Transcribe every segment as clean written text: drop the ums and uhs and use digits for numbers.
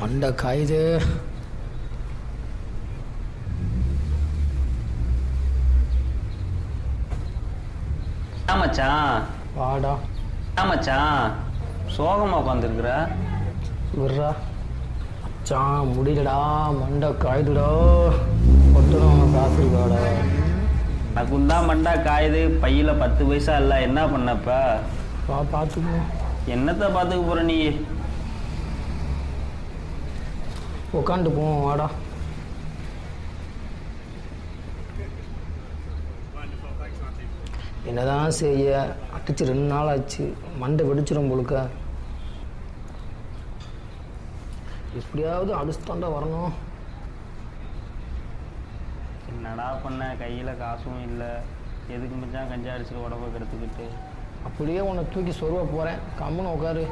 மண்டை காயுது. மச்சான் வாடா. மச்சான் சோகமா உட்காந்துருக்குற. விட்றா மச்சான், முடியலடா, மண்டை காயுதுடா. ஒட்டுறவங்க காசு இருக்காடா. எனக்கும் தான் மண்டா காயுது. பையில 10 பைசா இல்லை. என்ன பண்ணப்ப? வா பார்த்துக்கோ. என்னத்தை பார்த்துக்க போற நீ? உட்காந்து போவோம் வாடா. என்னதான் செய்ய, அடிச்சு 2 நாள் ஆச்சு. மண்டை வெடிச்சிடும் போலுக்க. எப்படியாவது அடிச்சுட்டாண்டா வரணும். என்னடா பண்ண? கையில காசும் இல்லை. எதுக்கு மச்சான் கஞ்சா அடிச்சுட்டு உடம்ப கெடுத்துக்கிட்டு? அப்படியே உன்னை தூக்கி சொருவ போகிறேன். கம்முன்னு உட்காரு.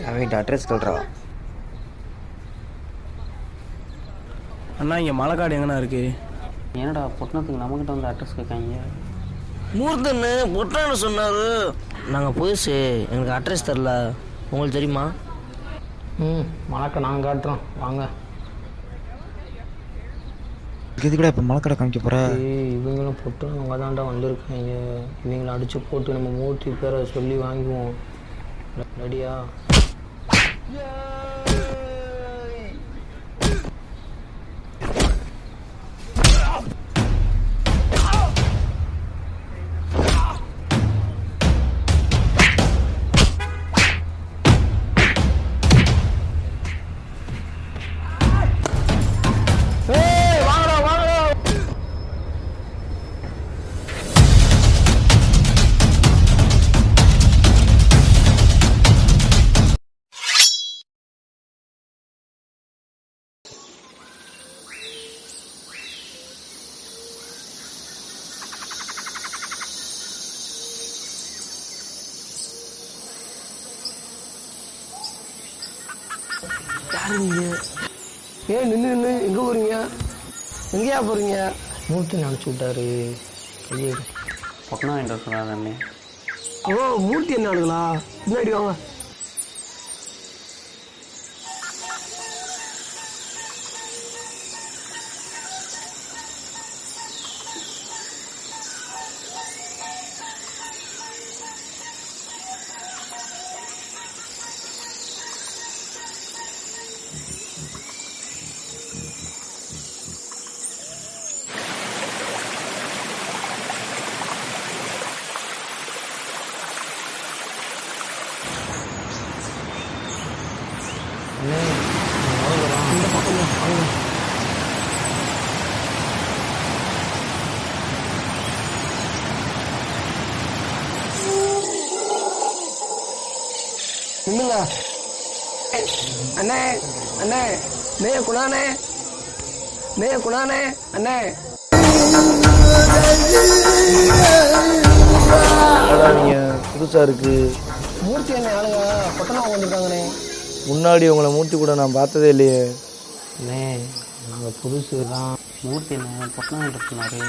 அவன் அட்ரஸ் சொல்கிறா. அண்ணா இங்கே மலைக்காடு எங்கண்ணா இருக்கு? என்னடா பொட்டணத்துக்கு நம்மக்கிட்ட வந்து அட்ரஸ் கேட்காங்க? மூர்த்தன்னு பொட்டான்னு சொன்னார். நாங்கள் புதுசு, எங்களுக்கு அட்ரஸ் தரல. உங்களுக்கு தெரியுமா? மணக்க நாங்கள் காட்டுறோம் வாங்க. இது கூட இப்போ மலைக்கடை காமிக்க போகிற. இவங்களும் போட்டு அவங்க தாண்டா வந்திருக்காங்க. இவங்களை அடித்து போட்டு நம்ம மூர்த்தி பேரை சொல்லி வாங்குவோம். ரெடியா? ஏன் நின்று எங்கே போகிறீங்க? எங்கேயா போகிறீங்க? மூர்த்தி நினச்சி விட்டாரு. கையேடு பொட்டணம் என்ற சொன்னாங்க அண்ணே. மூர்த்தி என்ன ஆளுங்களா? முன்னாடி வாங்க. இந்த பக்கம் நின்னுங்க. அண்ணே அண்ணே, நே குணானே, நே குணானே அண்ணே. நீங்கள் புதுசாக இருக்குது. மூர்த்தி என்ன ஆளுங்க பொட்டணம் வந்துருக்காங்கண்ணே. முன்னாடி உங்களை மூர்த்தி கூட நான் பார்த்ததே இல்லையே. அண்ணே நாங்கள் புதுசு தான். மூர்த்தி என்ன பொட்டணம் என்ற சொன்னாரு.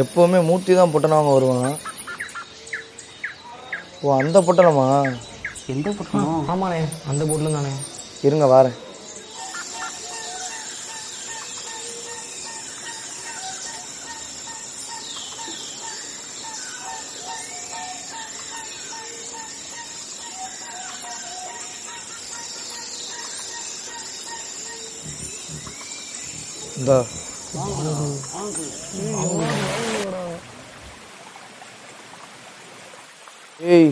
எப்போவுமே மூர்த்தி தான் பொட்டணம் வருவான். ஓ அந்த பொட்டணமா? எந்த பொட்டணம்? ஆமாண்ணே அந்த பொட்டணம் தானே. இருங்க வாரேன். இந்த ஏய்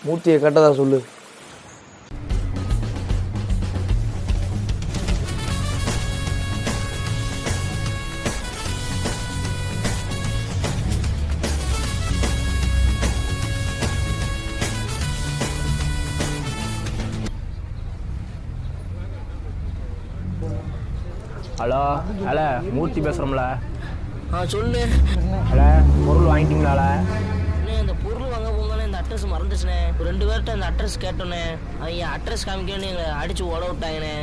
மூர்த்தியை கட்டதா சொல்லு. ஹலோ ஹலோ மூர்த்தி பேசுகிறோம்ல. சொல்லு. ஹலோ பொருள் வாங்கிட்டீங்களால? அந்த பொருள் மறந்துச்சுண்ணே. ஒரு 2 பேர்கிட்ட அந்த அட்ரஸ் கேட்டோண்ணே. அவங்க அட்ரஸ் காமிக்கணும்னு எங்களை அடிச்சு ஓட விட்டாங்கண்ணே.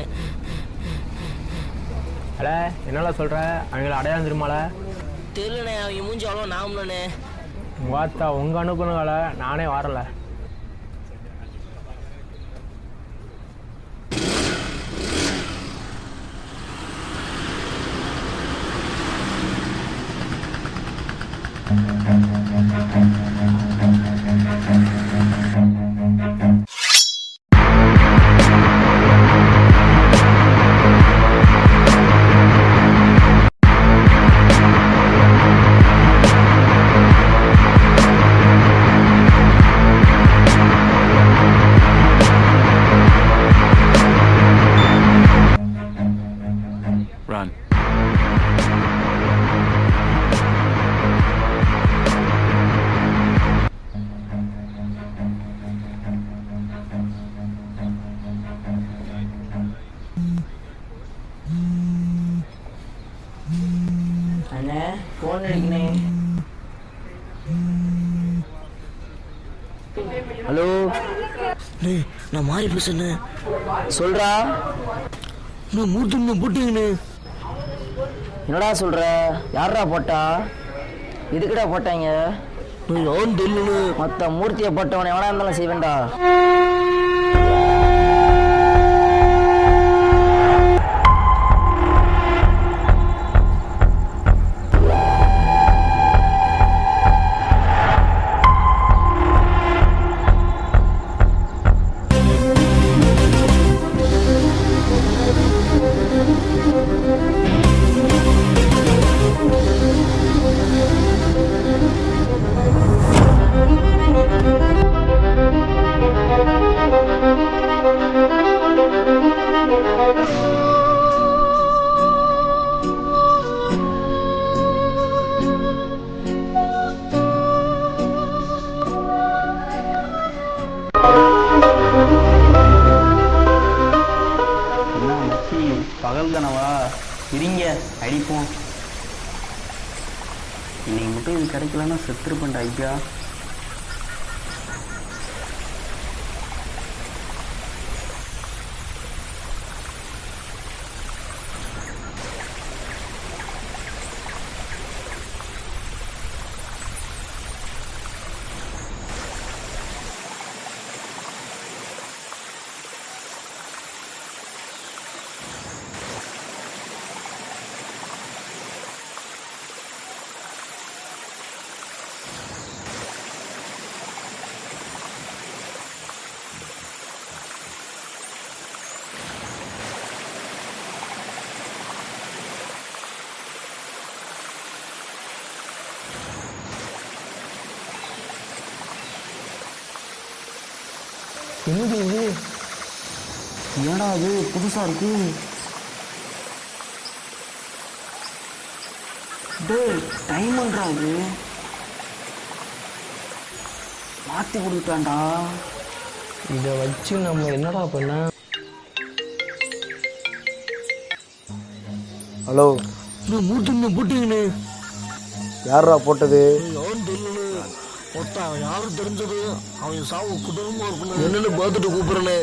அல என்னல சொல்கிற? அவங்கள அடையாளம் திருமால தெரியலண்ணே. அவங்க மூஞ்சி அவ்வளோ நாமலண்ணே. வாத்தா உங்கள் அனுப்புனுங்கள நானே வரல. Run. அண்ணே ஃபோன் அடிக்கணே. ஹலோ நான் மாறி பேசுண்ணே. சொல்றா. நான் மூர்த்தி போட்டீங்கண்ணே. என்னடா சொல்ற? யாரா போட்டா? எதுக்குடா போட்டாங்க? யாரும் தெரியல. மொத்த மூர்த்தியை போட்டவனை எவனா இருந்தாலும் செய்வேன்டா. என்ன மச்சி பகல் கனவா? இருங்க அடிப்போம். இன்னைக்கு மட்டும் இது கிடைக்கலன்னா செத்துருப்பேன்டா ஐயா. என்னது இது? ஏடா அது புதுசா இருக்கு. டேய் டைம் பண்றா. அது மாத்தி கொடுத்துட்டான்டா. இதை வச்சு நம்ம என்னடா பண்ண? ஹலோ, நான் மூர்த்தி போட்டீங்கண்ணே. யாரா போட்டது? யாரும் தெரியல. மொத்தம் யாரும் தெரிஞ்சது அவன் சாவு குடும்பமா இருக்கணும். என்னன்னு பார்த்துட்டு கூப்பிடுறேனே.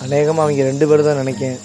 அநேகமாக அவங்க 2 பேர் தான் நினைக்கேன்.